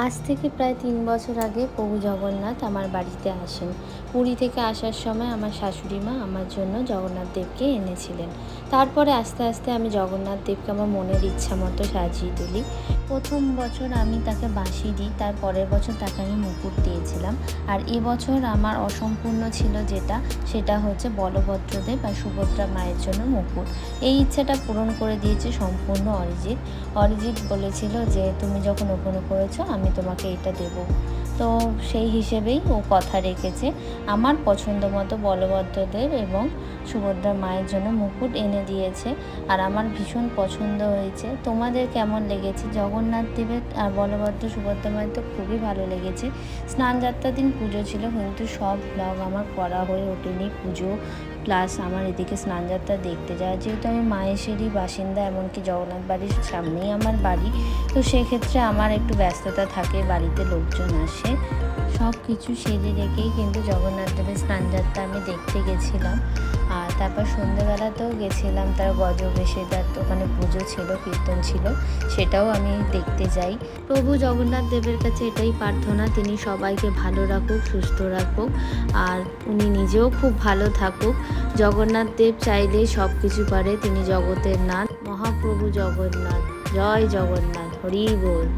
আজ থেকে প্রায় ৩ বছর আগে প্রভু জগন্নাথ আমার বাড়িতে আসেন। পুরী থেকে আসার সময় আমার শাশুড়ি মা আমার জন্য জগন্নাথ দেবকে এনেছিলেন। তারপরে আস্তে আস্তে আমি জগন্নাথ দেবকে আমার মনের ইচ্ছা মতো সাজিয়ে তুলি। প্রথম বছর আমি তাকে বাঁশি দিই, তার পরের বছর তাকে আমি মুকুট দিয়েছিলাম। আর এবছর আমার অসম্পূর্ণ ছিল সেটা হচ্ছে বলভদ্রদেব আর সুভদ্রা মায়ের জন্য মুকুট। এই ইচ্ছাটা পূরণ করে দিয়েছে সম্পূর্ণ অরিজিৎ। অরিজিৎ বলেছিল যে তুমি যখন ওপেন করেছো আমি তোমাকে এটা দেব। তো সেই হিসেবেই ও কথা রেখেছে। আমার পছন্দ মতো বলভদ্রদেব এবং সুভদ্রা মায়ের জন্য মুকুট এনে দিয়েছে, আর আমার ভীষণ পছন্দ হয়েছে। তোমাদের কেমন লেগেছে? জগন্নাথ দেবের আর বলভদ্র সুভদ্রা মায়ের তো খুবই ভালো লেগেছে। স্নানযাত্রার দিন পুজো ছিল, কিন্তু সব ব্লগ আমার করা হয়ে ওঠেনি। পুজো প্লাস আমার এদিকে স্নানযাত্রা দেখতে যাওয়া, যেহেতু আমি মাহেশেরই বাসিন্দা, এমনকি জগন্নাথ বাড়ির সামনেই আমার বাড়ি, তো সেক্ষেত্রে আমার একটু ব্যস্ততা থাকে, বাড়িতে লোকজন আসে। সব কিছু সেরে রেখেই কিন্তু জগন্নাথ দেবের স্নানযাত্রা আমি দেখতে গেছিলাম। আর তারপর সন্ধ্যেবেলাতেও গেছিলাম তার গজবেশে, তার ওখানে পুজো ছিল, কীর্তন ছিল, সেটাও আমি দেখতে যাই। প্রভু জগন্নাথ দেবের কাছে এটাই প্রার্থনা, তিনি সবাইকে ভালো রাখুক, সুস্থ রাখুক, আর উনি নিজেও খুব ভালো থাকুক। জগন্নাথ দেব চাইলেই সব কিছু পারে, তিনি জগতের নাথ, মহাপ্রভু জগন্নাথ। জয় জগন্নাথ, হরি বল।